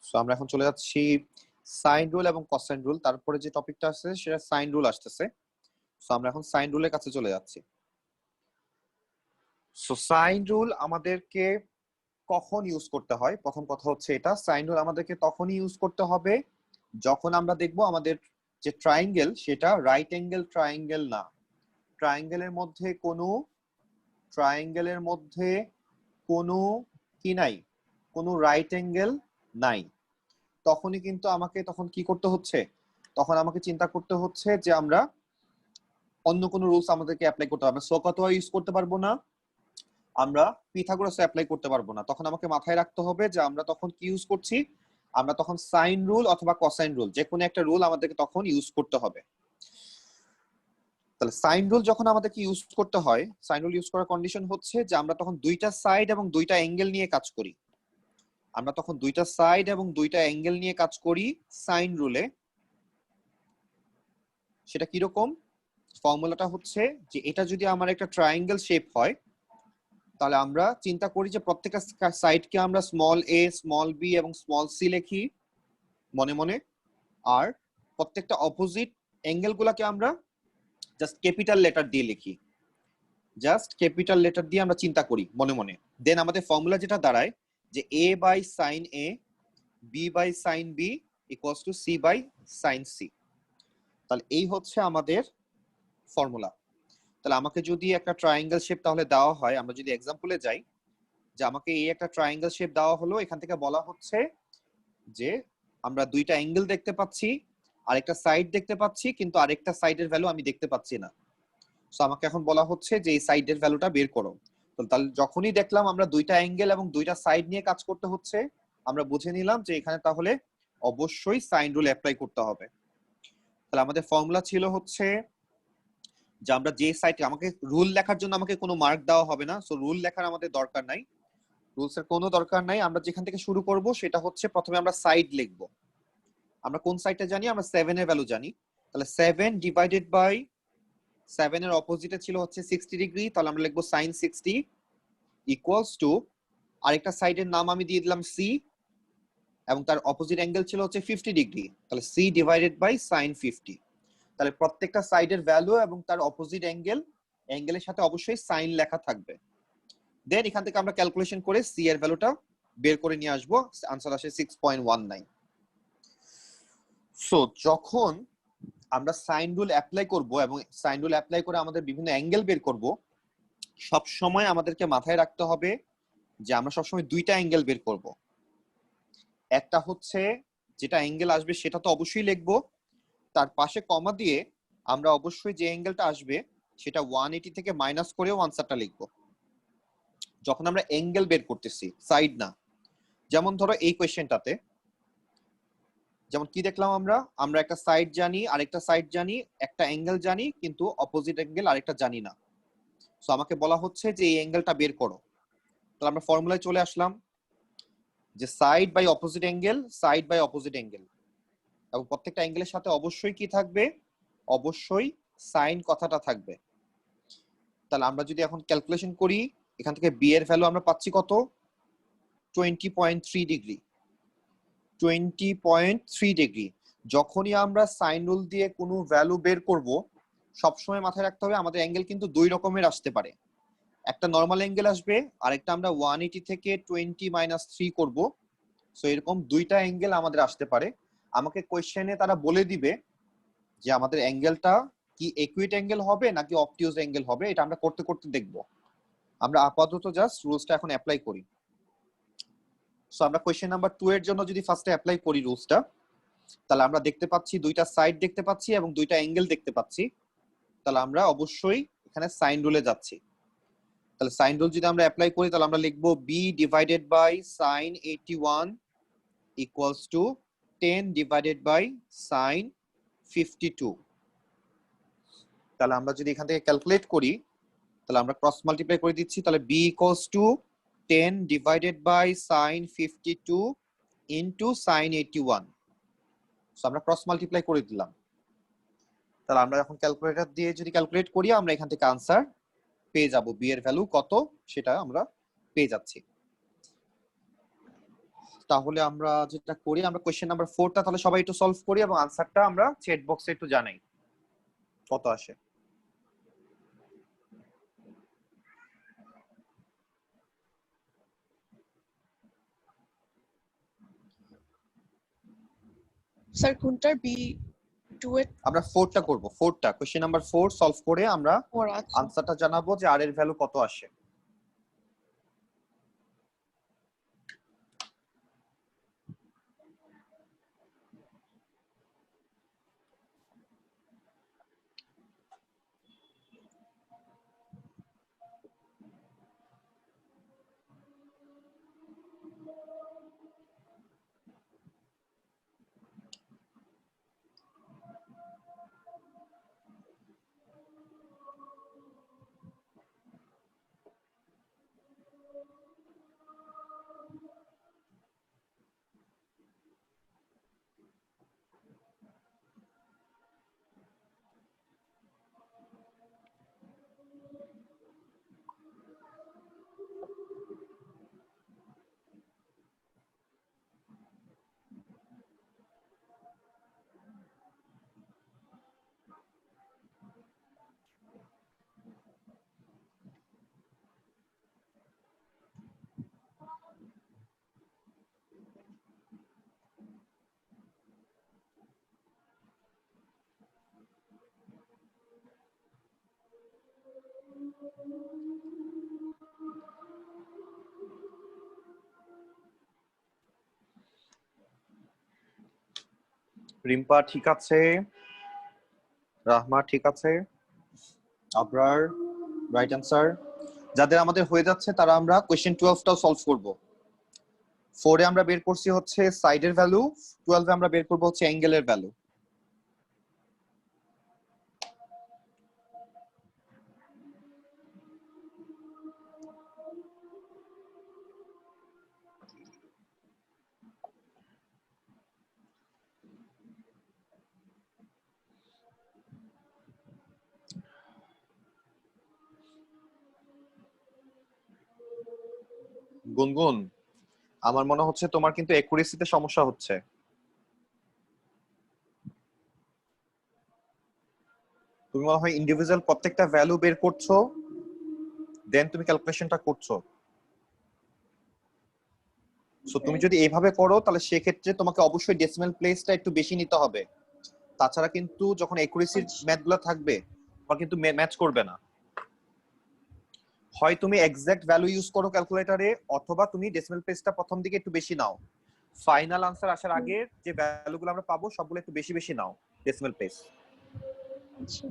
So আমরা এখন চলে যাচ্ছি সাইন রুল এবং কোসাইন রুল, তারপরে যে টপিকটা আছে সেটা সাইন রুল আসতেছে। সো আমরা এখন সাইন রুলের কাছে চলে যাচ্ছি। সো সাইন রুল আমাদেরকে কখন ইউজ করতে হয়? প্রথম কথা হচ্ছে এটা, সাইন রুল আমাদেরকে তখনই ইউজ করতে হবে যখন আমরা দেখব আমাদের যে ট্রায়াঙ্গেল সেটা রাইট অ্যাঙ্গেল ট্রায়াঙ্গেল না, ট্রায়াঙ্গেলের মধ্যে কোনো কি নাই, কোনো রাইট অ্যাঙ্গেল নাই। তখনই কিন্তু আমাকে তখন কি করতে হচ্ছে, তখন আমাকে চিন্তা করতে হচ্ছে যে আমরা অন্য কোনো রুলস আমাদেরকে অ্যাপ্লাই করতে হবে। সোকাতোয়া ইউজ করতে পারবো না, আমরা পিথাগোরাস অ্যাপ্লাই করতে পারবো না। তখন আমাকে মাথায় রাখতে হবে যে আমরা তখন কি ইউজ করছি, আমরা তখন সাইন রুল অথবা কোসাইন রুল, যে কোনো একটা রুল আমাদেরকে তখন ইউজ করতে হবে। তাহলে সাইন রুল যখন আমাদেরকে ইউজ করতে হয়, সাইন রুল ইউজ করার কন্ডিশন হচ্ছে যে আমরা তখন দুইটা সাইড এবং দুইটা অ্যাঙ্গেল নিয়ে কাজ করি। আমরা তখন দুইটা সাইড এবং দুইটা অ্যাঙ্গেল নিয়ে কাজ করি সাইন রুলে। সেটা কিরকম? ফর্মুলাটা হচ্ছে যে এটা যদি আমার একটা ট্রায়াঙ্গেল শেপ হয়, তাহলে আমরা চিন্তা করি যে প্রত্যেকটা সাইডকে আমরা স্মল এ, স্মল বি এবং স্মল সি লিখি মনে মনে, আর প্রত্যেকটা অপোজিট অ্যাঙ্গেল গুলাকে আমরা জাস্ট ক্যাপিটাল লেটার দিয়ে লিখি, জাস্ট ক্যাপিটাল লেটার দিয়ে আমরা চিন্তা করি মনে মনে। দেন আমাদের ফর্মুলা যেটা দাঁড়ায় যে a by sine a, b by sine b equals to c by sine c। তাহলে এই হচ্ছে আমাদের ফর্মুলা। তাহলে আমাকে যদি একটা ট্রায়াঙ্গেল শেপ তাহলে দেওয়া হয়, আমরা যদি এক্সাম্পলে যাই, যে আমাকে এই একটা ট্রায়াঙ্গেল শেপ দেওয়া হলো, এখান থেকে বলা হচ্ছে যে আমরা দুইটা অ্যাঙ্গেল দেখতে পাচ্ছি, আরেকটা সাইড দেখতে পাচ্ছি, কিন্তু আরেকটা সাইডের ভ্যালু আমি দেখতে পাচ্ছি না। সো আমাকে এখন বলা হচ্ছে যে এই সাইডের ভ্যালুটা বের করো। তো তাহলে যখনই দেখলাম আমরা দুইটা অ্যাঙ্গেল এবং দুইটা সাইড নিয়ে কাজ করতে হচ্ছে, আমরা বুঝে নিলাম যে এখানে তাহলে অবশ্যই সাইন রুল অ্যাপ্লাই করতে হবে। তাহলে আমাদের ফর্মুলা ছিল হচ্ছে যে আমরা যে সাইডে, আমাকে রুল লেখার জন্য আমাকে কোনো মার্ক দেওয়া হবে না, সো রুল লেখার আমাদের দরকার নাই, রুলস এর কোনো দরকার নাই। আমরা যেখান থেকে শুরু করব সেটা হচ্ছে প্রথমে আমরা সাইড লিখব। আমরা কোন সাইডটা জানি? আমরা 7 এর ভ্যালু জানি। তাহলে 7 ডিভাইডেড বাই 7 এর অপোজিটে ছিল হচ্ছে 60 ডিগ্রি, তাহলে আমরা লিখব sin 60 ইকুয়ালস টু আরেকটা সাইডের নাম আমি দিয়ে দিলাম c, এবং তার অপোজিট অ্যাঙ্গেল ছিল হচ্ছে 50 ডিগ্রি, তাহলে c ডিভাইডেড বাই sin 50। তাহলে প্রত্যেকটা সাইডের ভ্যালু এবং তার অপোজিট অ্যাঙ্গেলের সাথে অবশ্যই সাইন লেখা থাকবে। দেন এখান থেকে আমরা ক্যালকুলেশন করে c এর ভ্যালুটা বের করে নিয়ে আসবো, आंसर আসে 6.19। সো যখন আমরা সাইন রুল অ্যাপ্লাই করব এবং সাইন রুল অ্যাপ্লাই করে আমাদের বিভিন্ন অ্যাঙ্গেল বের করব, সব সময় আমাদেরকে মাথায় রাখতে হবে যে আমরা সবসময় দুইটা অ্যাঙ্গেল বের করব। একটা হচ্ছে যেটা অ্যাঙ্গেল আসবে সেটা তো অবশ্যই লিখবো, তার পাশে কমা দিয়ে আমরা অবশ্যই যে অ্যাঙ্গেলটা আসবে সেটা 180 থেকে মাইনাস করেও আনসারটা লিখবো যখন আমরা অ্যাঙ্গেল বের করতেছি, সাইড না। যেমন ধরো এই কোয়েশ্চেনটাতে যেমন কি দেখলাম, আমরা একটা সাইড জানি, আরেকটা সাইড জানি, একটা অ্যাঙ্গেল জানি, কিন্তু অপোজিট অ্যাঙ্গেল আরেকটা জানি না। সো আমাকে বলা হচ্ছে যে এই অ্যাঙ্গেলটা বের করো। তাহলে আমরা ফর্মুলায় চলে আসলাম যে side by opposite angle, side by opposite angle, এবং প্রত্যেকটা অ্যাঙ্গেলের সাথে অবশ্যই কি থাকবে? অবশ্যই সাইন কথাটা থাকবে। তাহলে আমরা যদি এখন ক্যালকুলেশন করি, এখান থেকে বি এর ভ্যালু আমরা পাচ্ছি কত? 20.3 ডিগ্রি। 20.3 ডিগ্রি। যখনই আমরা সাইন রুল দিয়ে কোনো ভ্যালু বের করব, সবসময় মাথায় রাখতে হবে আমাদের অ্যাঙ্গেল কিন্তু দুই রকমের আসতে পারে। একটা নরমাল অ্যাঙ্গেল আসবে, আরেকটা আমরা 180 থেকে 20 - 3 করব। সো এরকম দুইটা অ্যাঙ্গেল আমাদের আসতে পারে। আমাকে কোশ্চেনে তারা বলে দিবে যে আমাদের অ্যাঙ্গেলটা কি একুইট অ্যাঙ্গেল হবে নাকি অবটিউজ অ্যাঙ্গেল হবে, এটা আমরা করতে করতে দেখব। আমরা আপাতত জাস্ট রুলসটা এখন অ্যাপ্লাই করি। সো আমরা কোশ্চেন নাম্বার 2 এর জন্য যদি ফার্স্টে অ্যাপ্লাই করি রুলসটা, তাহলে আমরা দেখতে পাচ্ছি দুইটা সাইড দেখতে পাচ্ছি এবং দুইটা অ্যাঙ্গেল দেখতে পাচ্ছি। তাহলে আমরা অবশ্যই এখানে সাইন রুলে যাচ্ছি। তাহলে সাইন রুল যদি আমরা অ্যাপ্লাই করি, তাহলে আমরা লিখব b divided by sin 81 equals to 10 divided by sin 52। তাহলে আমরা যদি এখান থেকে ক্যালকুলেট করি, তাহলে আমরা ক্রস মাল্টিপ্লাই করে দিচ্ছি। তাহলে b equals to 10 divided by sin 52 into sin 81। So আমরা ক্রস মাল্টিপ্লাই করে দিলাম। তাহলে আমরা এখন ক্যালকুলেটর দিয়ে যদি ক্যালকুলেট করি, আমরা এখান থেকে आंसर পেয়ে যাব, বি এর ভ্যালু কত সেটা আমরা পেয়ে যাচ্ছি। তাহলে আমরা যেটা করি, আমরা কোশ্চেন নাম্বার 4টা তাহলে সবাই একটু সলভ করি এবং আনসারটা আমরা চ্যাট বক্সে একটু জানাই কত আসে। স্যার কোনটার বি 2 এর আমরা 4টা করব, 4টা কোশ্চেন নাম্বার 4 সলভ করে আমরা 4 আছে। আনসারটা জানাবো যে আর এর ভ্যালু কত আসে। রিম্পা ঠিক আছে, রাহমা ঠিক আছে, আবরার রাইট অ্যান্সার। যাদের আমাদের হয়ে যাচ্ছে তারা আমরা কোশ্চেন 12টাও সলভ করব। 4 এ আমরা বের করছি হচ্ছে সাইডের ভ্যালু, 12 এ আমরা বের করব হচ্ছে অ্যাঙ্গেলের ভ্যালু। গুনগুন, আমার মনে হচ্ছে তোমার কিন্তু অ্যাকুরেসিতে সমস্যা হচ্ছে। তুমি মনে হয় ইন্ডিভিজুয়াল প্রত্যেকটা ভ্যালু বের করছো, দেন তুমি ক্যালকুলেশনটা করছো। সো তুমি যদি এইভাবে করো তাহলে সেক্ষেত্রে তোমাকে অবশ্যই ডেসিমাল প্লেসটা একটু বেশি নিতে হবে, তাছাড়া কিন্তু যখন অ্যাকুরেসির ম্যাথগুলো থাকবে তখন কিন্তু ম্যাচ করবে না। হয় তুমি এক্সাক্ট ভ্যালু ইউজ করো ক্যালকুলেটরে, অথবা তুমি ডেসিমাল প্লেসটা প্রথম দিকে একটু বেশি নাও, ফাইনাল আনসার আসার আগে যে ভ্যালুগুলো আমরা পাবো সবগুলো একটু বেশি বেশি নাও ডেসিমাল প্লেস। আচ্ছা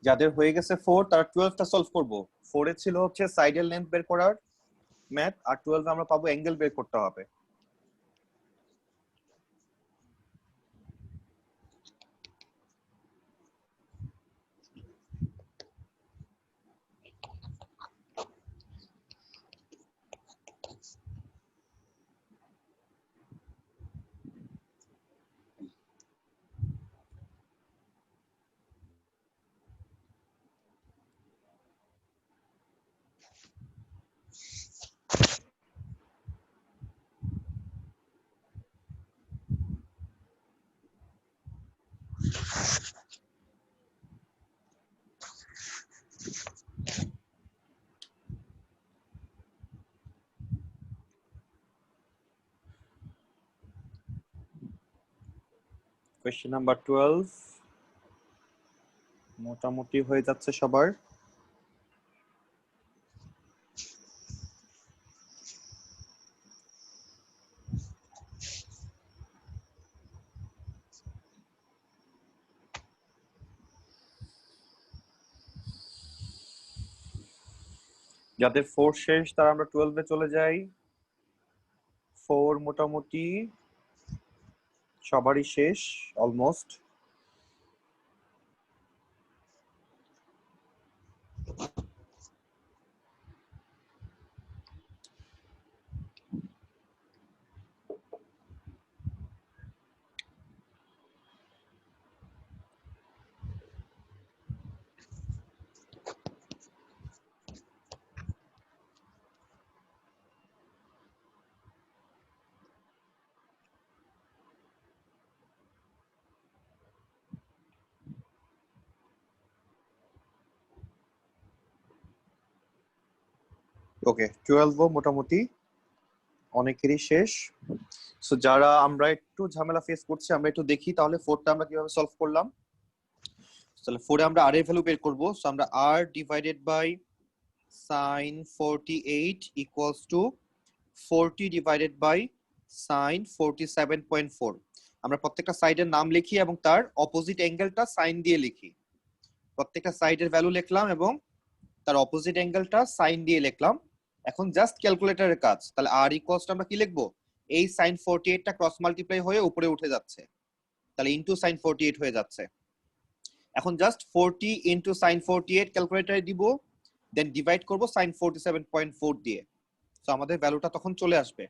যাদের হয়ে গেছে 4 তারা 12টা সলভ করব। 4 এ ছিল হচ্ছে সাইডের লেন্থ বের করার ম্যাথ, আর 12 এ আমরা পাবো অ্যাঙ্গেল বের করতে হবে। কোয়েশ্চেন নাম্বার 12 মোটামুটি হয়ে যাচ্ছে সবার। যাদের 4 শেষ তারা আমরা 12 এ চলে যাই। 4 মোটামুটি সবারই শেষ অলমোস্ট। ওকে, 12 মোটামুটি অনেকেরই শেষ। সো যারা আমরা একটু ঝামেলা ফেস করছি আমরা একটু দেখি তাহলে 4টা আমরা কিভাবে সলভ করলাম। তাহলে 4 এ আমরা r এর ভ্যালু বের করব। সো আমরা r divided by sin 48 equals to 40 divided by sin 47.4। আমরা প্রত্যেকটা সাইডের নাম লিখি এবং তার অপোজিট অ্যাঙ্গেলটা সাইন দিয়ে লিখি। প্রত্যেকটা সাইডের ভ্যালু লিখলাম এবং তার অপোজিট অ্যাঙ্গেলটা সাইন দিয়ে লিখলাম। এখন জাস্ট ক্যালকুলেটরের কাজ। তাহলে r ইকুয়ালস টু আমরা কি লিখবো, এই sin 48 টা ক্রস মাল্টিপ্লাই হয়ে উপরে উঠে যাচ্ছে, তাহলে ইনটু sin 48 হয়ে যাচ্ছে। এখন জাস্ট 40 ইনটু sin 48 ক্যালকুলেটরে দিব, দেন ডিভাইড করব sin 47.4 দিয়ে। সো আমাদের ভ্যালুটা তখন চলে আসবে।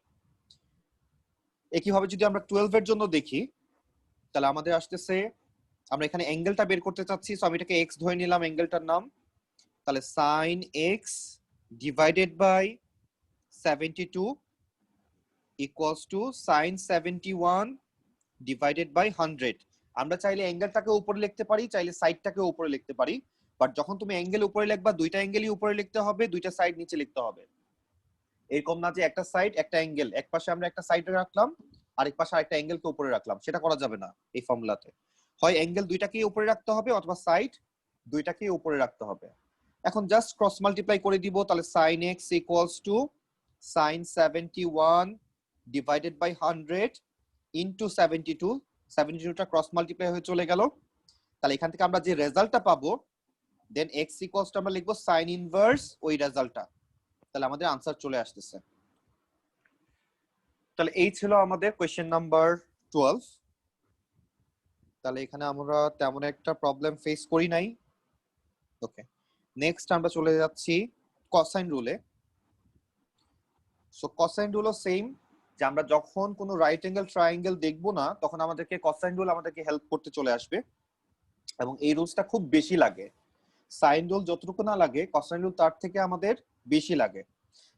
একইভাবে যদি আমরা 12 এর জন্য দেখি তাহলে আমাদের আসতেছে, আমরা এখানে অ্যাঙ্গেলটা বের করতে চাচ্ছি, সো আমি এটাকে x ধরে নিলাম অ্যাঙ্গেলটার নাম। তাহলে sin x divided by 72 equals to sin 71 divided by 100। আমরা চাইলে অ্যাঙ্গেলটাকে উপরে লিখতে পারি, চাইলে সাইডটাকে উপরে লিখতে পারি, বাট যখন তুমি অ্যাঙ্গেল উপরে লিখবা দুইটা অ্যাঙ্গেলই উপরে লিখতে হবে, দুইটা সাইড নিচে লিখতে হবে। এরকম না যে একটা সাইড একটা অ্যাঙ্গেল, এক পাশে আমরা একটা সাইডে রাখলাম আরেক পাশে আরেকটা অ্যাঙ্গেলকে উপরে রাখলাম, সেটা করা যাবে না এই ফর্মুলাতে। হয় অ্যাঙ্গেল দুইটাকেই উপরে রাখতে হবে অথবা সাইড দুইটাকেই উপরে রাখতে হবে। এখন জাস্ট ক্রস মাল্টিপ্লাই করে দিব, তাহলে sin x equals to sin 71 divided by 100 into 72। 72টা ক্রস মাল্টিপ্লাই হয়ে চলে গেল। তাহলে এখান থেকে আমরা যে রেজাল্টটা পাবো দেন x ইকুয়ালস টু আমরা লিখবো sin ইনভার্স ওই রেজাল্টটা। তাহলে আমাদের আনসার চলে আসতেছে। তাহলে এই ছিল আমাদের কোশ্চেন নাম্বার 12। তাহলে এখানে আমরা তেমন একটা প্রবলেম ফেস করি নাই। ওকে, নেক্সট আমরা চলে যাচ্ছি কোসাইন রুলে। সো কোসাইন রুলও সেম, যে আমরা যখন কোনো রাইট অ্যাঙ্গেল ট্রায়াঙ্গেল দেখব না তখন আমাদেরকে কোসাইন রুল আমাদেরকে হেল্প করতে চলে আসবে, এবং এই রুলসটা খুব বেশি লাগে। সাইন রুল যতটুকু না লাগে কোসাইন রুল তার থেকে আমাদের বেশি লাগে।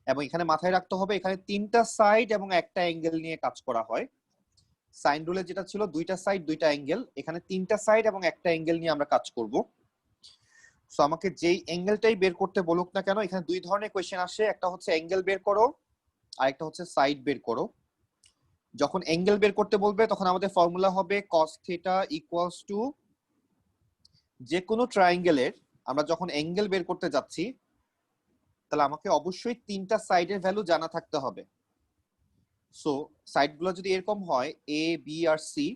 এবং এখানে মাথায় রাখতে হবে এখানে তিনটা সাইড এবং একটা অ্যাঙ্গেল নিয়ে কাজ করা হয়। সাইন রুলে যেটা ছিল দুইটা সাইড দুইটা অ্যাঙ্গেল, এখানে তিনটা সাইড এবং একটা অ্যাঙ্গেল নিয়ে আমরা কাজ করব। সো আমাকে যেই অ্যাঙ্গেলটাই বের করতে বলুক না কেন, এখানে দুই ধরনের কোশ্চেন আসে, একটা হচ্ছে অ্যাঙ্গেল বের করো আর একটা হচ্ছে সাইড বের করো। যখন অ্যাঙ্গেল বের করতে বলবে তখন আমাদের ফর্মুলা হবে cos থিটা ইকুয়ালস টু, যে কোনো ট্রায়াঙ্গেলের আমরা যখন অ্যাঙ্গেল বের করতে যাচ্ছি তাহলে আমাকে অবশ্যই তিনটা সাইডের ভ্যালু জানা থাকতে হবে। সো সাইডগুলো যদি এরকম হয় এ বি আর সি,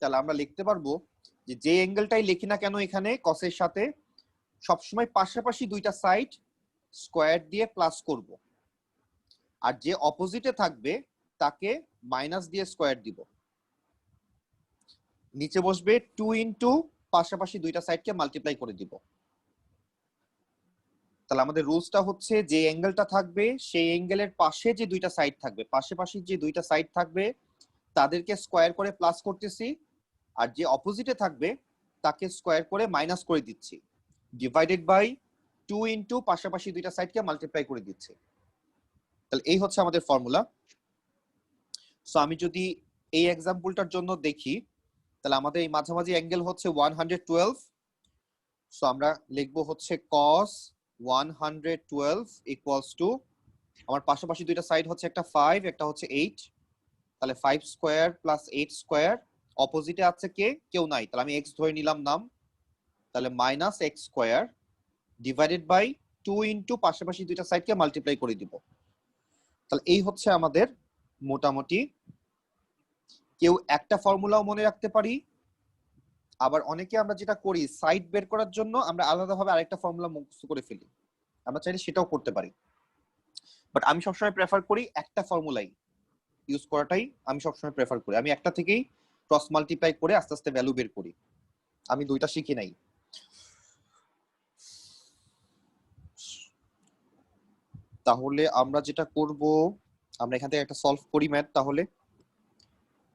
তাহলে আমরা লিখতে পারবো যে অ্যাঙ্গেলটাই লিখি না কেন এখানে কসের সাথে সবসময় পাশাপাশি দুইটা সাইড স্কোয়ার দিয়ে প্লাস করব, আর যে অপোজিটে থাকবে তাকে মাইনাস দিয়ে স্কোয়ার দিব। নিচে বসবে 2 ইনটু পাশাপাশি দুইটা সাইডকে মাল্টিপ্লাই করে দিব। তাহলে আমাদের রুলসটা হচ্ছে যে অ্যাঙ্গেলটা থাকবে সেই অ্যাঙ্গেলের পাশে যে দুইটা সাইড থাকবে, পাশাপাশি যে দুইটা সাইড থাকবে তাদেরকে স্কোয়ার করে প্লাস করতেছি, আর যে অপোজিটে থাকবে তাকে স্কোয়ার করে মাইনাস করে দিচ্ছি, ডিভাইডেড বাই 2 ইনটু পাশাপাশি দুইটা সাইডকে মাল্টিপ্লাই করে দিচ্ছি। তাহলে এই হচ্ছে আমাদের ফর্মুলা। সো আমি যদি এই এক্সাম্পলটার জন্য দেখি তাহলে আমাদের এই মাঝামাঝি অ্যাঙ্গেল হচ্ছে 112। সো আমরা লিখবো হচ্ছে cos 112 ইকুয়ালস টু, আমার পাশাপাশি দুইটা সাইড হচ্ছে একটা 5 একটা হচ্ছে 8, তাহলে 5 স্কয়ার প্লাস 8 স্কয়ার, অপোজিটে আছে কে, কেউ নাই, তাহলে আমি x ধরে নিলাম নাম, তাহলে minus x square divided by 2 into পাশাপাশি দুইটা সাইডকে মাল্টিপ্লাই করে দিব। তাহলে এই হচ্ছে আমাদের মোটামুটি, কেউ একটা ফর্মুলাও মনে রাখতে পারি, আবার অনেকে আমরা যেটা করি সাইড বের করার জন্য আমরা আলাদাভাবে আরেকটা ফর্মুলা মুখস্থ করে ফেলি, আমরা চাইলে সেটাও করতে পারি। বাট আমি সবসময় প্রেফার করি একটা ফর্মুলাই ইউজ করাটাই আমি সবসময় প্রেফার করি। আমি একটা থেকেই ক্রস মাল্টিপ্লাই করে আস্তে আস্তে ভ্যালু বের করি। আমি দুইটা শিখি নাই। তাহলে আমরা যেটা করব, আমরা এখান থেকে একটা সলভ করি ম্যাথ।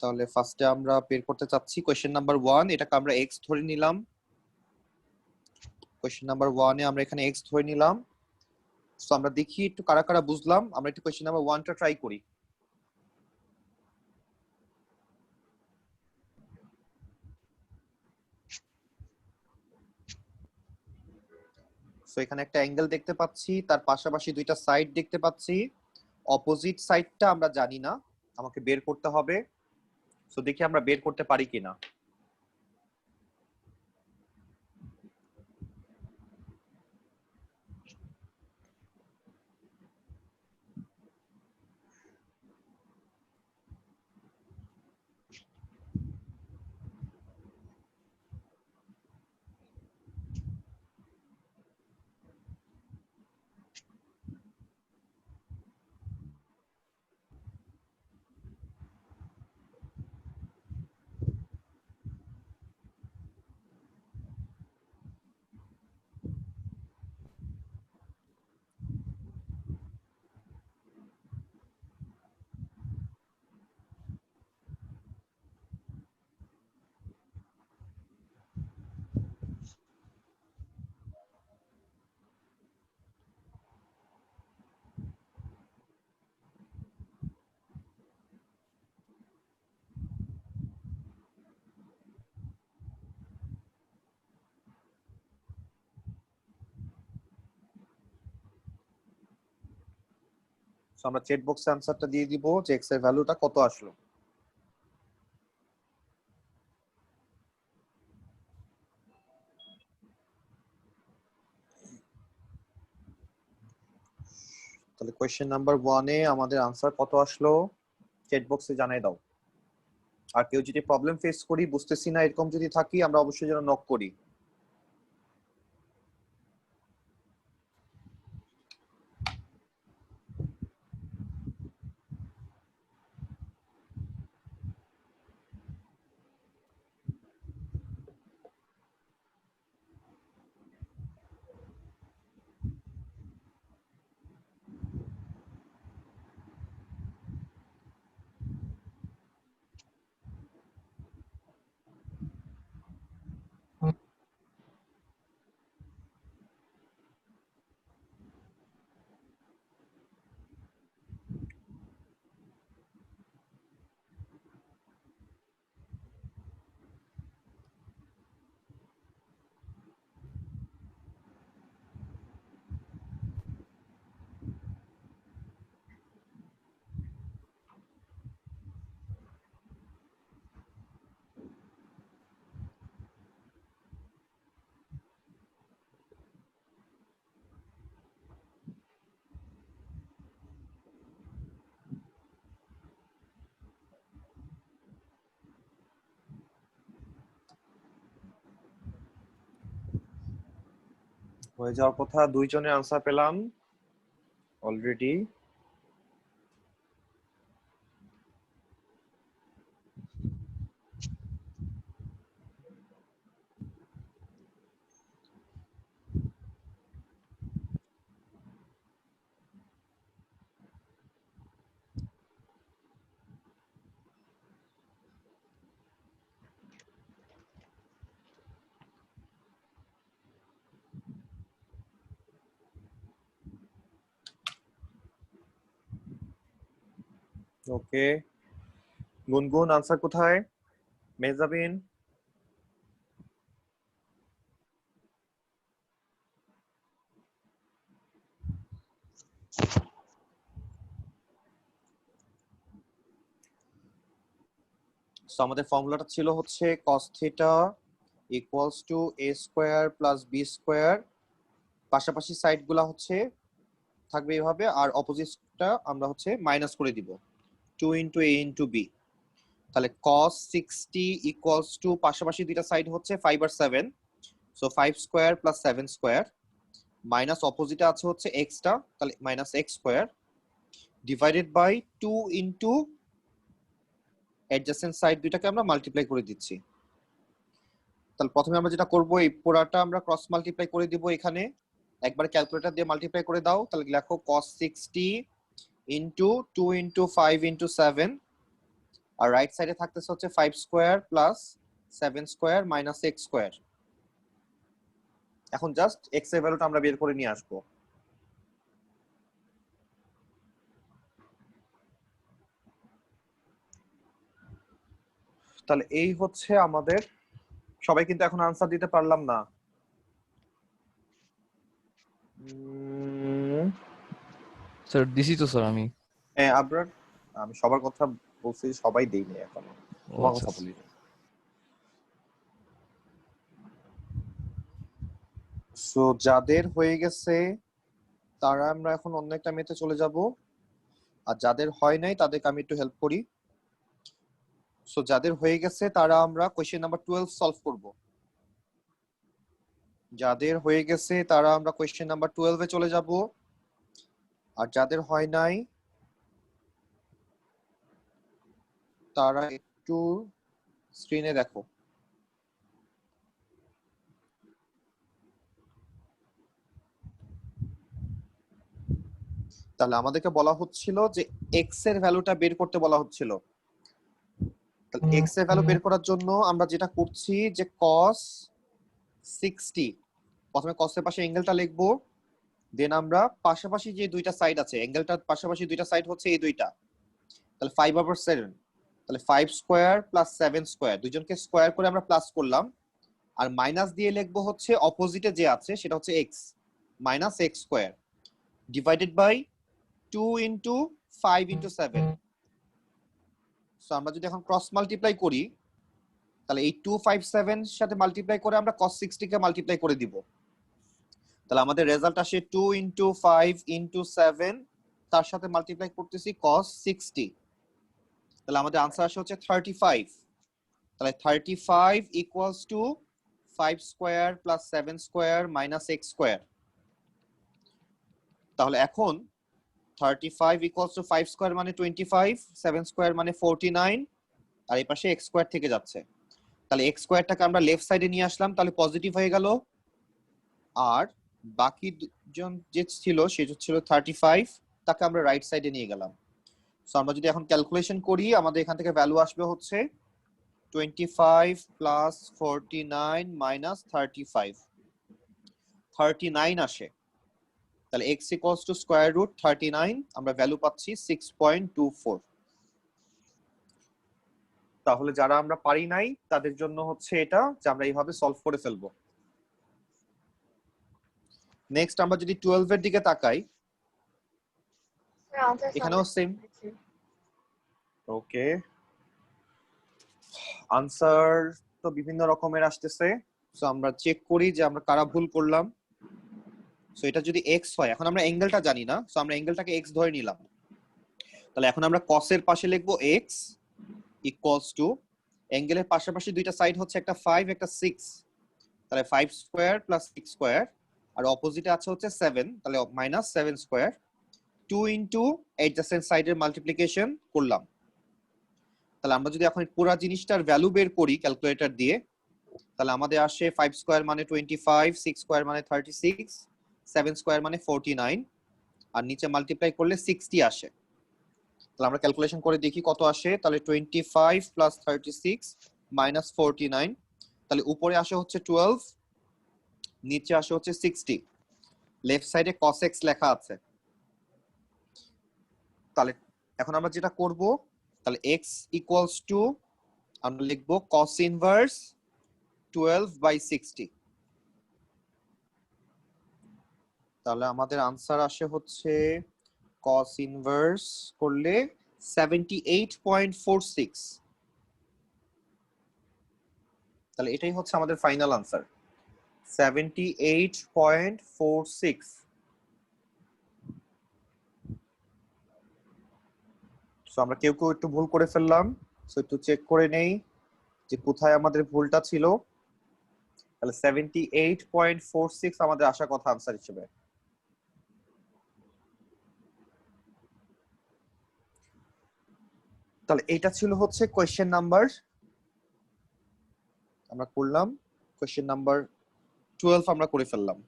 তাহলে ফার্স্টে আমরা বের করতে চাচ্ছি কোয়েশ্চেন নাম্বার 1, এটাকে আমরা x ধরে নিলাম। কোয়েশ্চেন নাম্বার 1 এ আমরা এখানে x ধরে নিলাম। সো আমরা দেখি একটু কারা কারা বুঝলাম। আমরা একটু কোয়েশ্চেন নাম্বার 1টা ট্রাই করি। সো এখানে একটা অ্যাঙ্গেল দেখতে পাচ্ছি, তার পাশাপাশি দুইটা সাইড দেখতে পাচ্ছি। অপোজিট সাইডটা আমরা জানি না, আমাকে বের করতে হবে। সো দেখি আমরা বের করতে পারি কিনা। সো আমরা চ্যাট বক্সে আনসারটা দিয়ে দিব যে x এর ভ্যালুটা কত আসলো। তাহলে কোয়েশ্চেন নাম্বার 1 এ আমাদের আনসার কত আসলো চ্যাট বক্সে জানাই দাও। আর কেউ যদি প্রবলেম ফেস করি, বুঝতেছি না এরকম যদি থাকি, আমরা অবশ্যই যেন নক করি। হয়ে যাওয়ার কথা, দুইজনের আনসার পেলাম অলরেডি। ওকে, গুনগুন আনসার কোথায়? মেহজাবিন? সো আমাদের ফর্মুলাটা ছিল হচ্ছে cos theta equals to a square plus b square. পাশাপাশি সাইড গুলা হচ্ছে থাকবে এইভাবে, আর অপোজিটটা আমরা হচ্ছে মাইনাস করে দিব 2 ইনটু a ইনটু b। তাহলে cos 60 ইকুয়ালস টু, পাশাপাশি দুইটা সাইড হচ্ছে 5 আর 7, so 5 square plus 7 square, minus অপোজিটে আছে হচ্ছে x টা, তাহলে minus x square divided by 2 into adjacent side দুইটাকে আমরা মাল্টিপ্লাই করে দিচ্ছি। তাহলে প্রথমে আমরা যেটা করব, এই পুরাটা আমরা ক্রস মাল্টিপ্লাই করে দিব এখানে। একবার ক্যালকুলেটর দিয়ে মাল্টিপ্লাই করে দাও, তাহলে লেখো cos 60 ইনটু 2 ইনটু 5 ইনটু 7, আর রাইট সাইডে থাকতেছে হচ্ছে 5 square plus 7 square minus x square. এখন জাস্ট x এর ভ্যালুটা আমরা বের করে নিয়ে আসবো। তাহলে এই হচ্ছে আমাদের, সবাই কিন্তু এখন আনসার দিতে পারলাম না। স্যার দিছি তো স্যার আমি। হ্যাঁ আবরার, আমি সবার কথা বলছি, সবাই দেইনি এখনো, তোমার আচ্ছা কথা বলি। সো যাদের হয়ে গেছে তারা আমরা এখন অন্য একটা মেতে চলে যাব, আর যাদের হয় নাই তাদেরকে আমি একটু হেল্প করি। সো যাদের হয়ে গেছে তারা আমরা কোশ্চেন নাম্বার 12 সলভ করব। যাদের হয়ে গেছে তারা আমরা কোশ্চেন নাম্বার 12 এ চলে যাব, আর যাদের হয় নাই তারা একটু স্ক্রিনে দেখো। তাহলে আমাদেরকে বলা হচ্ছিল যে x এর ভ্যালুটা বের করতে বলা হচ্ছিল। তাহলে x এর ভ্যালু বের করার জন্য আমরা যেটা করছি যে cos 60, প্রথমে cos এর পাশে অ্যাঙ্গেলটা লিখবো, দেন আমরা পাশাপাশি যে দুইটা সাইড আছে, অ্যাঙ্গেলটার পাশাপাশি দুইটা সাইড হচ্ছে এই দুইটা, তাহলে 5/7, তাহলে 5 স্কয়ার প্লাস 7 স্কয়ার, দুইজনকে স্কয়ার করে আমরা প্লাস করলাম, আর মাইনাস দিয়ে লিখবো হচ্ছে অপোজিটে যে আছে সেটা হচ্ছে x minus x square divided by 2 into 5 into 7। So আমরা যদি এখন ক্রস মাল্টিপ্লাই করি, তাহলে এই 257 সাথে মাল্টিপ্লাই করে আমরা cos 60 কে মাল্টিপ্লাই করে দিব। তাহলে আমাদের রেজাল্ট আসে 2 ইনটু 5 ইনটু 7, তার সাথে মাল্টিপ্লাই করতেছি cos 60, তাহলে আমাদের आंसर আসে হচ্ছে 35। তাহলে 35 equals to 5 square plus 7 square minus x square. তাহলে এখন 35 ইকুয়ালস টু 5 স্কয়ার মানে 25, 7 স্কয়ার মানে 49, আর এই পাশে x স্কয়ার থেকে যাচ্ছে। তাহলে x স্কয়ারটাকে আমরা লেফট সাইডে নিয়ে আসলাম, তাহলে পজিটিভ হয়ে গেল, আর বাকি জন যে ছিল সেটা ছিল 35, তাকে আমরা রাইট সাইডে নিয়ে গেলাম। সো আমরা যদি এখন ক্যালকুলেশন করি, আমাদের এখান থেকে ভ্যালু আসবে হচ্ছে 25 প্লাস 49 মাইনাস 35, 39 আসে। তাহলে x equals to square root 39, আমরা ভ্যালু পাচ্ছি 6.24। তাহলে যারা আমরা পারি নাই তাদের জন্য হচ্ছে এটা, যে আমরা এইভাবে সলভ করে ফেলবো। নেক্সট আমরা যদি 12 এর দিকে তাকাই, এখানেও সেম। ওকে, আনসার তো বিভিন্ন রকমের আসতেছে, সো আমরা চেক করি যে আমরা কারা ভুল করলাম। সো এটা যদি x হয়, এখন আমরা অ্যাঙ্গেলটা জানি না, সো আমরা অ্যাঙ্গেলটাকে x ধরে নিলাম। তাহলে এখন আমরা cos এর পাশে লিখবো x ইকুয়ালস টু, অ্যাঙ্গেলের পাশাপাশি দুইটা সাইড হচ্ছে একটা 5 একটা 6, তাহলে 5 স্কয়ার প্লাস 6 স্কয়ার, আর অপোজিটে আছে হচ্ছে 7, তাহলে মাইনাস 7 স্কয়ার, 2 ইনটু অ্যাডজাসেন্ট সাইডের মাল্টিপ্লিকেশন করলাম। তাহলে আমরা যদি এখন পুরো জিনিসটার ভ্যালু বের করি ক্যালকুলেটর দিয়ে, তাহলে আমাদের আসে 5 স্কয়ার মানে 25, 6 স্কয়ার মানে 36, 7 স্কয়ার মানে 49, আর নিচে মাল্টিপ্লাই করলে 60 আসে। তাহলে আমরা ক্যালকুলেশন করে দেখি কত আসে। তাহলে 25 প্লাস 36 মাইনাস 49, তাহলে উপরে আসে হচ্ছে 12, নিচে আসে হচ্ছে 60, লেফট সাইডে cos x লেখা আছে। তাহলে এখন আমরা যেটা করব, তাহলে x ইকুয়ালস টু আমরা লিখবো cos ইনভার্স 12/60। তাহলে আমাদের আনসার আসে হচ্ছে cos ইনভার্স করলে 78.46। তাহলে এটাই হচ্ছে আমাদের ফাইনাল আনসার, 78.46। সো আমরা কেউ কেউ একটু ভুল করে ফেললাম, সো একটু চেক করে নেই যে কোথায় আমাদের ভুলটা ছিল। তাহলে 78.46 আমাদের আসার কথা আনসার হিসেবে। তাহলে এটা ছিল হচ্ছে কোয়েশ্চেন নাম্বার, আমরা করলাম কোয়েশ্চেন নাম্বার 12 আমরা করে ফেললাম।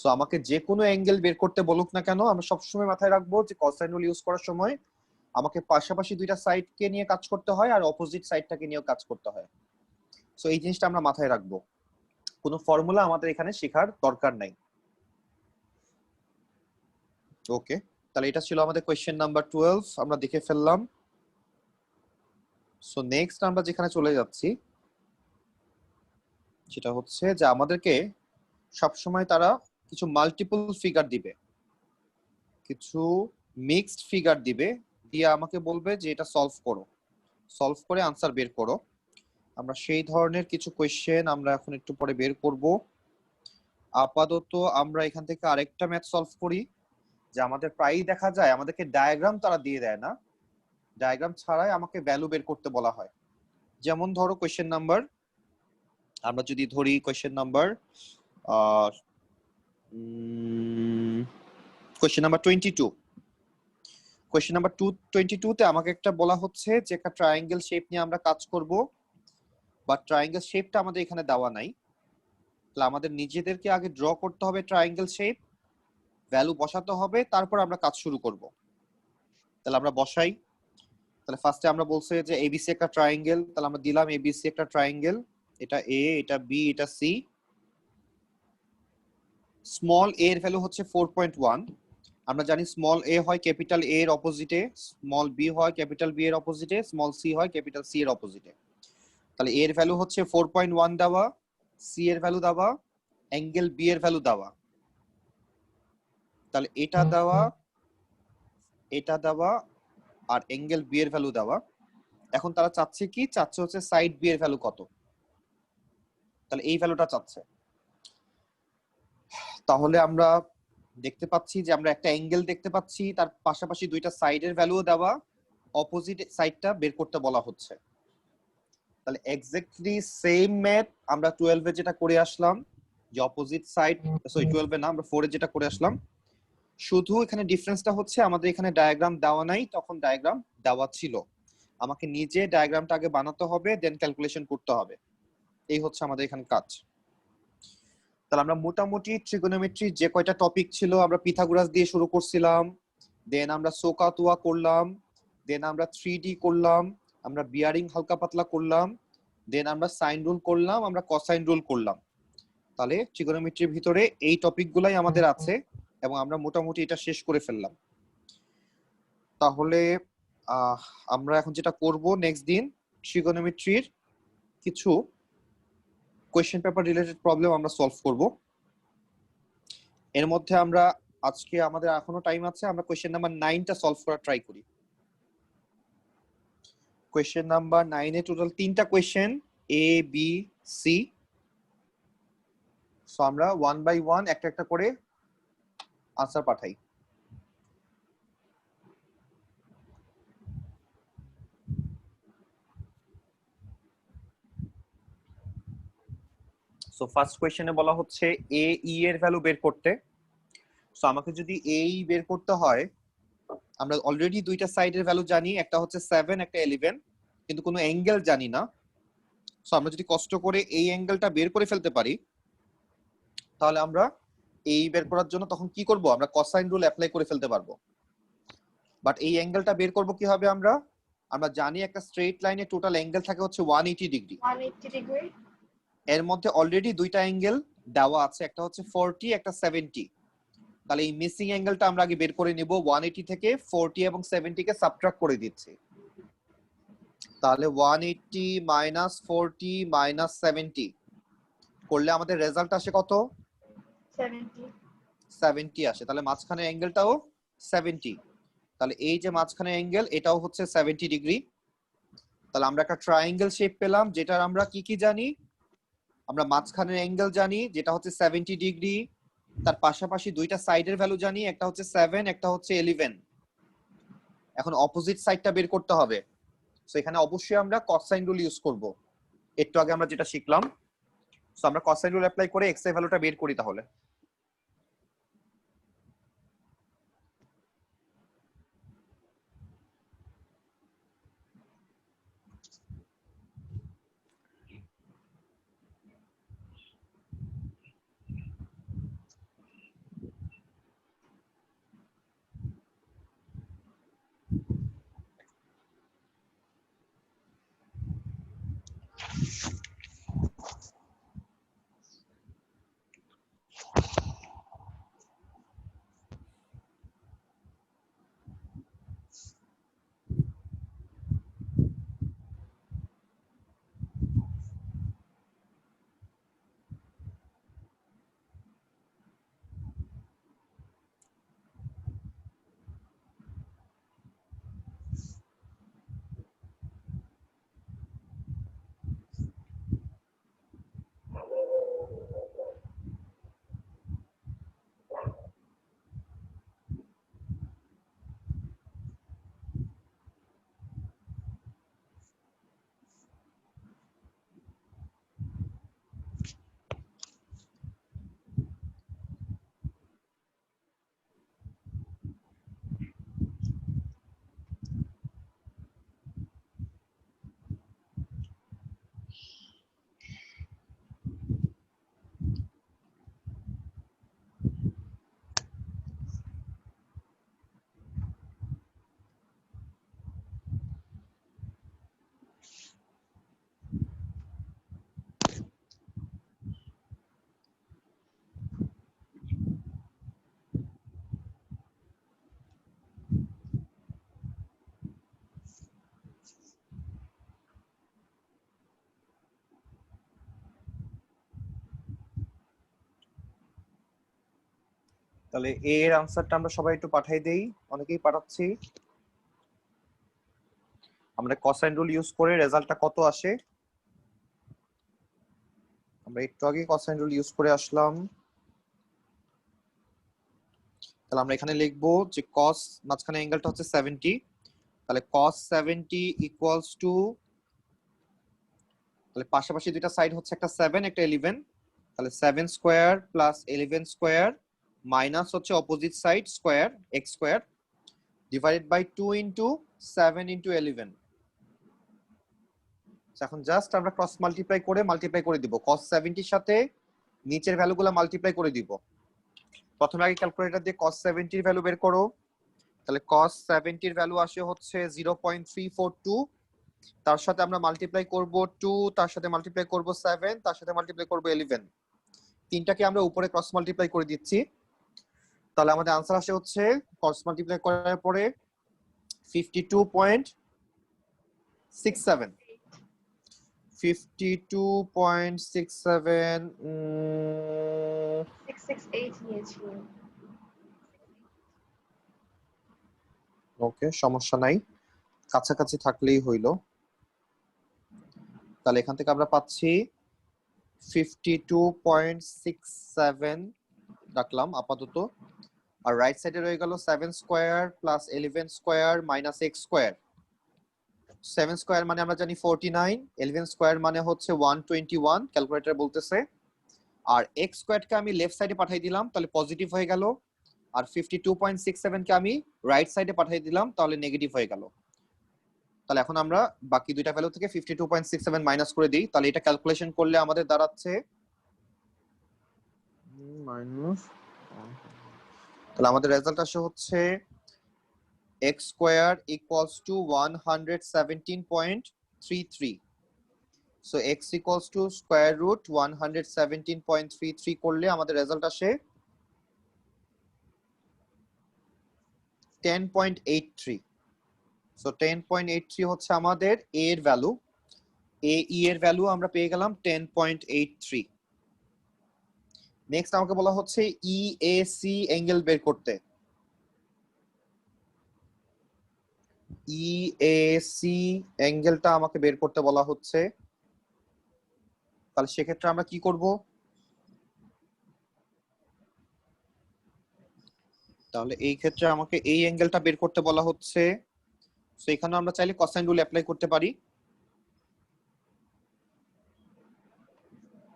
সো আমাকে যে কোনো অ্যাঙ্গেল বের করতে বলুক না কেন, আমরা সবসময় মাথায় রাখবো যে কোসাইন রুল ইউজ করার সময় আমাকে পাশাপাশি দুইটা সাইডকে নিয়ে কাজ করতে হয় আর অপোজিট সাইডটাকে নিয়েও কাজ করতে হয়। সো এই জিনিসটা আমরা মাথায় রাখবো, কোনো ফর্মুলা আমাদের এখানে শেখার দরকার নাই। ওকে, তাহলে এটা ছিল আমাদের কোয়েশ্চেন নাম্বার 12, আমরা দেখে ফেললাম। সো নেক্সট আমরা যেখানে চলে যাচ্ছি সেটা হচ্ছে যে আমাদেরকে সবসময় তারা কিছু মাল্টিপল ফিগার দিবে, কিছু মিক্সড ফিগার দিবে, দিয়ে আমাকে বলবে যে এটা সলভ করো, সলভ করে আনসার বের করো। আমরা সেই ধরনের কিছু কোয়েশ্চেন আমরা এখন একটু পরে বের করব। আপাতত আমরা এখান থেকে আরেকটা ম্যাথ সলভ করি, যে আমাদের প্রায়ই দেখা যায় আমাদেরকে ডায়াগ্রাম তারা দিয়ে দেয় না, ডায়াগ্রাম ছাড়াই আমাকে ভ্যালু বের করতে বলা হয়। যেমন ধরো কোয়েশ্চেন নাম্বার, আমরা যদি ধরি কোয়েশ্চেন নাম্বার 22, কোয়েশ্চেন নাম্বার 22 তে আমাকে একটা বলা হচ্ছে যে একটা ট্রায়াঙ্গেল শেপ নিয়ে আমরা কাজ করব, বাট ট্রায়াঙ্গেল শেপটা আমাদের এখানে দেওয়া নাই। তাহলে আমাদের নিজেদেরকে আগে ড্র করতে হবে ট্রায়াঙ্গেল শেপ, ভ্যালু বসাতে হবে, তারপর আমরা কাজ শুরু করব। তাহলে আমরা বসাই। তাহলে ফার্স্টে আমরা বলছে যে এবিসি একটা ট্রায়াঙ্গেল, তাহলে আমরা দিলাম এবিসি একটা ট্রায়াঙ্গেল, এটা এ, এটা বি, এটা সি। স্মল এ এর ভ্যালু হচ্ছে 4.1। আমরা জানি স্মল এ হয় ক্যাপিটাল এ এর অপোজিটে, স্মল বি হয় ক্যাপিটাল বি এর অপোজিটে, স্মল সি হয় ক্যাপিটাল সি এর অপোজিটে। তাহলে এ এর ভ্যালু হচ্ছে 4.1 দেওয়া, সি এর ভ্যালু দেওয়া, অ্যাঙ্গেল বি এর ভ্যালু দেওয়া। তাহলে এটা দেওয়া, এটা দেওয়া, আর অ্যাঙ্গেল বি এর ভ্যালু দেওয়া। এখন তারা চাচ্ছে কি, চাচ্ছে হচ্ছে সাইড বি এর ভ্যালু কত, তাহলে এই ভ্যালুটা চাচ্ছে। তাহলে আমরা দেখতে পাচ্ছি যে আমরা একটা অ্যাঙ্গেল দেখতে পাচ্ছি, তার পাশাপাশি দুইটা সাইডের ভ্যালুও দেওয়া, অপোজিট সাইডটা বের করতে বলা হচ্ছে। তাহলে এক্স্যাক্টলি সেম ম্যাথ আমরা 12 এ যেটা করে আসলাম, যে অপোজিট সাইড, সরি 12 এ না, আমরা 4 এ যেটা করে আসলাম, শুধু এখানে ডিফারেন্সটা হচ্ছে আমাদের এখানে ডায়াগ্রাম দেওয়া নাই, তখন ডায়াগ্রাম দেওয়া ছিল। আমাকে নিজে ডায়াগ্রামটা আগে বানাতে হবে, দেন ক্যালকুলেশন করতে হবে। এই হচ্ছে আমাদের এখানে কাজ। তাহলে আমরা মোটামুটি ট্রিগোনোমেট্রি যে কয়টা টপিক ছিল, আমরা পিথাগোরাস দিয়ে শুরু করছিলাম, দেন আমরা সোকাতুয়া করলাম, দেন আমরা 3D করলাম, আমরা বিয়ারিং হালকা পাতলা করলাম, দেন আমরা সাইন রুল করলাম, আমরা কোসাইন রুল করলাম। তাহলে ট্রিগোনোমেট্রির ভিতরে এই টপিকগুলাই আমাদের আছে এবং আমরা মোটামুটি এটা শেষ করে ফেললাম। তাহলে আমরা এখন যেটা করব, নেক্সট দিন ট্রিগোনোমেট্রির কিছু কোয়েশ্চেন পেপার রিলেটেড প্রবলেম আমরা সলভ করব। এর মধ্যে আমরা আজকে আমাদের এখনো টাইম আছে, আমরা কোয়েশ্চেন নাম্বার 9টা সলভ করার ট্রাই করি। কোয়েশ্চেন নাম্বার 9 এ টোটাল 3টা question, A B C. So আমরা 1 বাই 1 একটা একটা করে আনসার পাঠাই। সো ফার্স্ট কোয়েশ্চেনে বলা হচ্ছে এ ই এর ভ্যালু বের করতে। সো আমাকে যদি এ ই বের করতে হয়, আমরা অলরেডি দুইটা সাইডের ভ্যালু জানি, একটা হচ্ছে 7, একটা 11, কিন্তু কোনো অ্যাঙ্গেল জানি না। সো আমরা যদি কষ্ট করে এই অ্যাঙ্গেলটা বের করে ফেলতে পারি, তাহলে আমরা এই বের করার জন্য তখন কি করব, আমরা কোসাইন রুল অ্যাপ্লাই করে ফেলতে পারবো। বাট এই অ্যাঙ্গেলটা বের করব কিভাবে, আমরা জানি একটা স্ট্রেট লাইনে টোটাল অ্যাঙ্গেল থাকে হচ্ছে 180 ডিগ্রি। 180 ডিগ্রি। এর মধ্যে অলরেডি দুইটা অ্যাঙ্গেল দেওয়া আছে, একটা হচ্ছে 40, একটা 70। তাহলে এই মিসিং অ্যাঙ্গেলটা আমরা আগে বের করে নিব। 180 থেকে 40 এবং 70 কে সাবট্রাক্ট করে দিচ্ছি। তাহলে 180 মাইনাস 40 মাইনাস 70 করলে আমাদের রেজাল্ট আসে কত, 70 আসে। তাহলে মাঝখানের অ্যাঙ্গেলটাও 70। তাহলে এই যে মাঝখানের অ্যাঙ্গেল, এটাও হচ্ছে 70 ডিগ্রি। তাহলে আমরা একটা ট্রায়াঙ্গেল শেপ পেলাম, যেটার আমরা কি কি জানি, আমরা মাঝখানের অ্যাঙ্গেল জানি যেটা হচ্ছে 70 ডিগ্রি, তার পাশাপাশি দুইটা সাইডের ভ্যালু জানি, একটা হচ্ছে 7, একটা হচ্ছে 11। এখন অপোজিট সাইডটা বের করতে হবে। সো এখানে অবশ্যই আমরা কোসাইন রুল ইউজ করব, একটু আগে আমরা যেটা শিখলাম। সো আমরা কোসাইন রুল অ্যাপ্লাই করে এক্স এর ভ্যালুটা বের করি। তাহলে তাহলে এ এর আনসারটা আমরা সবাই একটু পাঠাই দেই, অনেকেই পাঠাচ্ছি। আমরা কোসাইন রুল ইউজ করে রেজাল্টটা কত আসে, আমরা একটু আগে কোসাইন রুল ইউজ করে আসলাম। তাহলে আমরা এখানে লিখবো যে cos মাঝখানে অ্যাঙ্গেলটা হচ্ছে 70, তাহলে cos 70 ইকুয়ালস টু, তাহলে পাশাপাশি দুইটা সাইড হচ্ছে একটা 7 একটা 11, তাহলে 7 স্কয়ার প্লাস 11 স্কয়ার মাইনাস হচ্ছে opposite side square x square divided by 2 into 7 into 11। এখন জাস্ট আমরা ক্রস মাল্টিপ্লাই করে দিব cos 70 এর সাথে নিচের ভ্যালুগুলো মাল্টিপ্লাই করে দিব। প্রথমে আগে ক্যালকুলেটর দিয়ে cos 70 এর ভ্যালু বের করো, তাহলে cos 70 এর ভ্যালু আসে হচ্ছে 0.342, তার সাথে আমরা মাল্টিপ্লাই করব 2, তার সাথে মাল্টিপ্লাই করব 7, তার সাথে মাল্টিপ্লাই করব 11, তিনটাকে আমরা উপরে ক্রস মাল্টিপ্লাই করে দিচ্ছি। তাহলে আমাদের आंसर আসে হচ্ছে ক্রস মাল্টিপ্লাই করার পরে 52.67 52.67 668 নিয়েছিলাম। ওকে, সমস্যা নাই, কাছাকাছি থাকলেই হইলো। তাহলে এখান থেকে আমরা পাচ্ছি 52.67 রাখলাম আপাতত, আর রাইট সাইডে রয়ে গেল 7 square plus 11 square minus x square. 7 square মানে আমরা জানি 49, 11 স্কয়ার মানে হচ্ছে 121 ক্যালকুলেটর বলতেছে, আর x স্কয়ারকে আমি লেফট সাইডে পাঠিয়ে দিলাম তাহলে পজিটিভ হয়ে গেল, আর 52.67 কে আমি রাইট সাইডে পাঠিয়ে দিলাম তাহলে নেগেটিভ হয়ে গেল। তাহলে এখন আমরা বাকি দুইটা ভ্যালু থেকে 52.67 মাইনাস করে দিই, তাহলে এটা ক্যালকুলেশন করলে আমাদের দাঁড়াচ্ছে মাইনাস, তাহলে আমাদের রেজাল্ট আসে হচ্ছে x square equals to 117.33, so x equals to square root 117.33 করলে আমাদের রেজাল্ট আসে 10.83। সো 10.83 হচ্ছে আমাদের a এর ভ্যালু, a e এর ভ্যালু আমরা পেয়ে গেলাম 10.83। নেক্সট আমাকে বলা হচ্ছে EAC অ্যাঙ্গেল বের করতে। EAC অ্যাঙ্গেলটা আমাকে বের করতে বলা হচ্ছে, তাহলে সেক্ষেত্রে আমরা কি করব, তাহলে এই ক্ষেত্রে আমাকে এই অ্যাঙ্গেলটা বের করতে বলা হচ্ছে, সো এখানে আমরা চাইলে কোসাইন রুল অ্যাপ্লাই করতে পারি,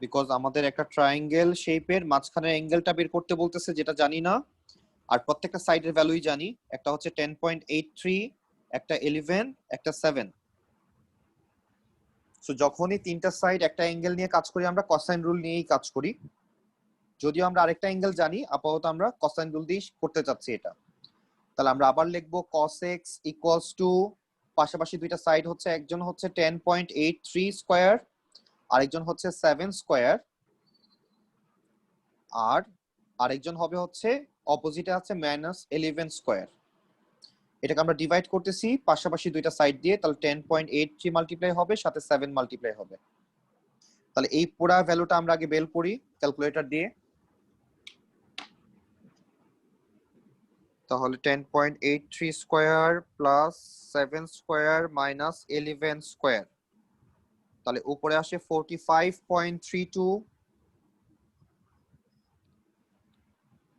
বিকজ আমাদের একটা ট্রায়াঙ্গেল শেপের মাঝখানের অ্যাঙ্গেলটা বের করতে বলতেছে যেটা জানি না, আর প্রত্যেকটা সাইডের ভ্যালুই জানি, একটা হচ্ছে 10.83, একটা 11, একটা 7। সো যখনই তিনটা সাইড একটা অ্যাঙ্গেল নিয়ে কাজ করি আমরা কোসাইন রুল নিয়েই কাজ করি, যদিও আমরা আরেকটা অ্যাঙ্গেল জানি, আপাতত আমরা কোসাইন রুল দিয়ে করতে চাচ্ছি এটা। তাহলে আমরা আবার লিখবো cos x ইকুয়ালস টু, পাশাপাশি দুইটা সাইড হচ্ছে, একজন হচ্ছে 10.83 স্কয়ার, আরেকজন হচ্ছে 7 স্কয়ার, আর আরেকজন হবে হচ্ছে অপোজিটে আছে -11 স্কয়ার। এটাকে আমরা ডিভাইড করতেছি পাশাপাশি দুইটা সাইড দিয়ে, তাহলে 10.83 মাল্টিপ্লাই হবে সাথে 7 মাল্টিপ্লাই হবে। তাহলে এই পুরো ভ্যালুটা আমরা আগে বের করি ক্যালকুলেটর দিয়ে, তাহলে 10.83 square plus 7 square minus 11 square, তাহলে উপরে আসে 45.32,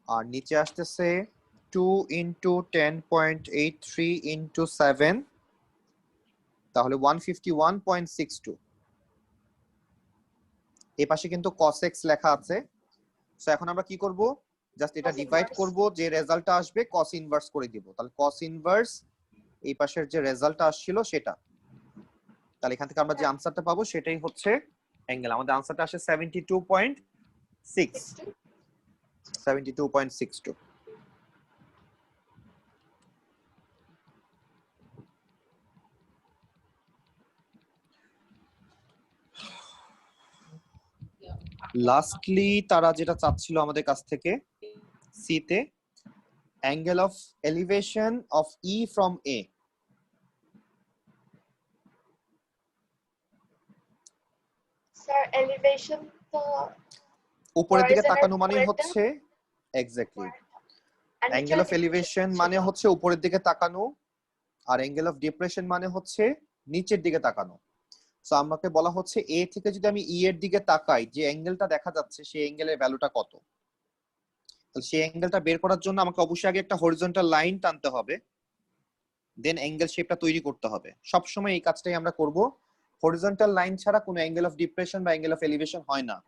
আর নিচে আসতেছে 2 ইনটু 10.83 ইনটু 7, তাহলে 151.62। এই পাশে কিন্তু cos x লেখা আছে, সো এখন আমরা কি করব, জাস্ট এটা Cos ডিভাইড inverse। করব, যে রেজাল্টটা আসবে cos ইনভার্স করে দিব, তাহলে cos ইনভার্স এই পাশের যে রেজাল্টটা আসছিল সেটা, তাহলে এখান থেকে আমরা যে আনসারটা পাবো সেটাই হচ্ছে অ্যাঙ্গেল। আমাদের আনসারটা আসে 72.62। লাস্টলি তারা যেটা চাচ্ছিল আমাদের কাছ থেকে সি তে, angle of elevation of E from a. Sir elevation তো উপরের দিকে horizontal তাকানো মানেই উপরেরটা? হচ্ছে exactly, And which angle are of the elevation differences মানে of- হচ্ছে উপরের দিকে তাকানো, আর অ্যাঙ্গেল অফ ডিপ্রেশন মানে হচ্ছে নিচের দিকে তাকানো। সো আমাকে বলা হচ্ছে এ থেকে যদি আমি ই এর দিকে তাকাই, যে অ্যাঙ্গেলটা দেখা যাচ্ছে সেই অ্যাঙ্গেলের ভ্যালুটা কত। তাহলে সেই অ্যাঙ্গেলটা বের করার জন্য আমাকে অবশ্যই আগে একটা হরিজন্টাল লাইন টানতে হবে, দেন অ্যাঙ্গেল শেপটা তৈরি করতে হবে। সব সময় এই কাজটাই আমরা করব, হরিজন্টাল লাইন ছাড়া কোনো অ্যাঙ্গেল অফ ডিপ্রেশন বা অ্যাঙ্গেল অফ এলিভেশন হয় না।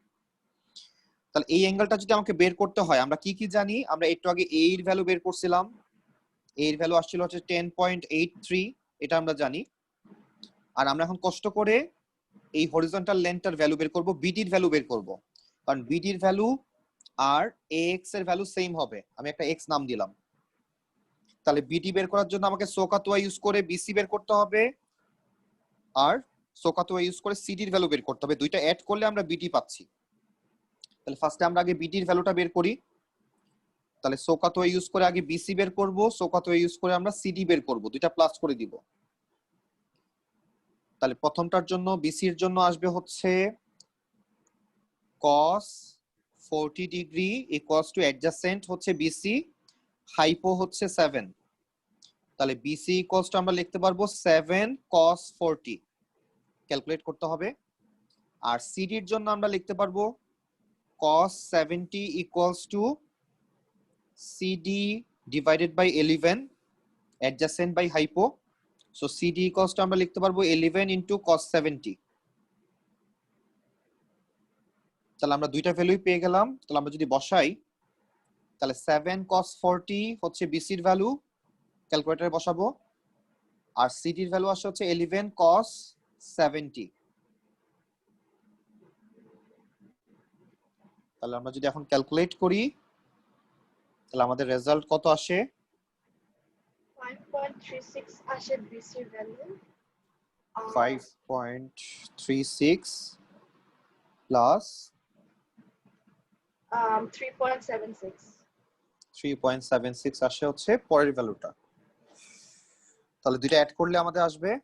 তাহলে এই অ্যাঙ্গেলটা যদি আমাকে বের করতে হয়, আমরা কি কি জানি? আমরা একটু আগে এ এর ভ্যালু বের করছিলাম, এ এর ভ্যালু আসছিল হচ্ছে 10.83, এটা আমরা জানি। আর আমরা এখন কষ্ট করে এই হরিজন্টাল লেন্থটার ভ্যালু বের করব, বিডির ভ্যালু বের করব, কারণ বিডির ভ্যালু আর এক্স এর ভ্যালু সেম হবে। আমি একটা এক্স নাম দিলাম। তাহলে বিডি বের করার জন্য আমাকে সোকাতোয়া ইউজ করে বিসি বের করতে হবে, আর সোকাতোয়া ইউজ করে সিডির ভ্যালু বের করতে হবে। দুইটা অ্যাড করলে আমরা বিডি পাচ্ছি। তাহলে ফার্স্টে আমরা আগে বিডির ভ্যালুটা বের করি। তাহলে সোকাতোয়া ইউজ করে আগে বিসি বের করব, সোকাতোয়া ইউজ করে আমরা সিডি বের করব, দুইটা প্লাস করে দিব। তাহলে প্রথমটার জন্য বিসির জন্য আসবে হচ্ছে cos 40 degree equals to adjacent হচ্ছে বিসি, হাইপো হচ্ছে 7। তাহলে বিসি ইকুয়ালস টু আমরা লিখতে পারবো 7 cos 40, ক্যালকুলেট করতে হবে। আর সিডির জন্য আমরা লিখতে পারবো cos 70 equals to CD divided by 11 adjacent by hypo. So CD equals to আমরা লিখতে পারবো 11 ইনটু cos 70। তাহলে আমরা দুইটা ভ্যালুই পেয়ে গেলাম। তাহলে আমরা যদি বসাই, তাহলে 7 cos 40 হচ্ছে বিসির ভ্যালু, ক্যালকুলেটরে বসাবো। আর সিডির ভ্যালু আসছে হচ্ছে 11 cos 70। তাহলে আমরা যদি এখন ক্যালকুলেট করি, তাহলে আমাদের রেজাল্ট কত আসে? 5.36 আসে BC ভ্যালু। 5.36 প্লাস 3.76 3.76 আসে হচ্ছে পরের ভ্যালুটা। তাহলে দুইটা অ্যাড করলে আমাদের আসবে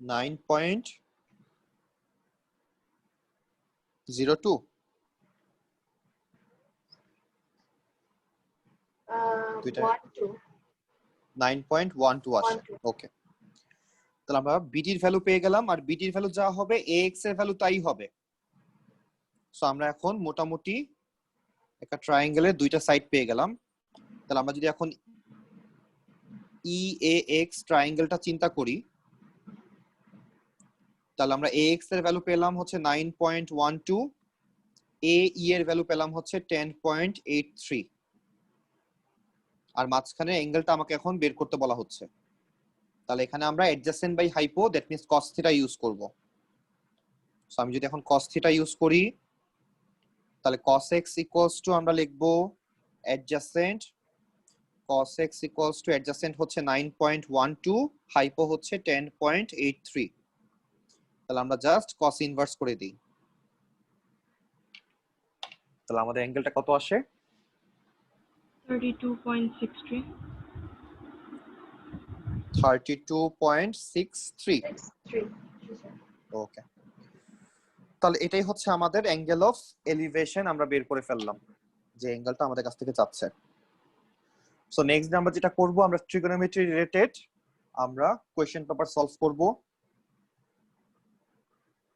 9.02। 12 9.12 আসে। 12 ওকে, তাহলে আমরা বিডির ভ্যালু পেয়ে গেলাম, আর বিডির ভ্যালু যা হবে এক্স এর ভ্যালু তাই হবে। সো আমরা এখন মোটামুটি একটা ট্রায়াঙ্গেলের দুইটা সাইড পেয়ে গেলাম। তাহলে আমরা যদি এখন EAX ট্রায়াঙ্গেলটা চিন্তা করি, তাহলে আমরা AX এর ভ্যালু পেলাম হচ্ছে 9.12, AE এর ভ্যালু পেলাম হচ্ছে 10.83, আর মাঝখানে অ্যাঙ্গেলটা আমাকে এখন বের করতে বলা হচ্ছে। তাহলে এখানে আমরা adjacent by hypo, that means cos theta use করব। সো আমি যদি এখন cos থিটা ইউজ করি, তাহলে cos x ইকুয়ালস টু আমরা লিখব adjacent, cos x equals two adjacent হচ্ছে 9.12, হাইপো হচ্ছে 10.83। তাহলে আমরা জাস্ট cos ইনভার্স করে দিই। তাহলে আমাদের অ্যাঙ্গেলটা কত আসে? 32.63. 32.63। 63 ওকে, তাহলে এটাই হচ্ছে আমাদের অ্যাঙ্গেল অফ এলিভেশন, আমরা বের করে ফেললাম যে অ্যাঙ্গেলটা আমাদের কাছ থেকে চাচ্ছে। সো নেক্সট আমরা যেটা করব, আমরা ট্রিগোনোমেট্রি রিলেটেড আমরা কোশ্চেন পেপার সলভ করব।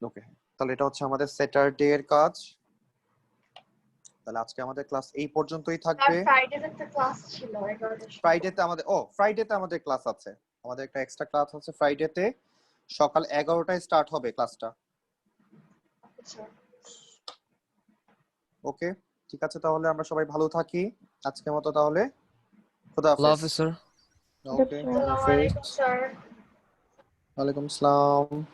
ওকে, তাহলে এটা হচ্ছে আমাদের স্যাটারডে এর কাজ। তাহলে আজকে আমাদের ক্লাস এই পর্যন্তই আর থাকবে। ফ্রাইডেতে একটা ক্লাস ছিল 11টার সময়। ফ্রাইডেতে আমাদের ক্লাস আছে, আমাদের একটা এক্সট্রা ক্লাস আছে ফ্রাইডেতে, সকাল 11টায় স্টার্ট হবে ক্লাসটা। আচ্ছা, ওকে, ঠিক আছে, তাহলে আমরা সবাই ভালো থাকি আজকের মতো। তাহলে খোদা আল্লাহ হাফেজ। হাফেজ স্যার। ওকে, আসসালামু আলাইকুম স্যার। ওয়ালাইকুম আসসালাম।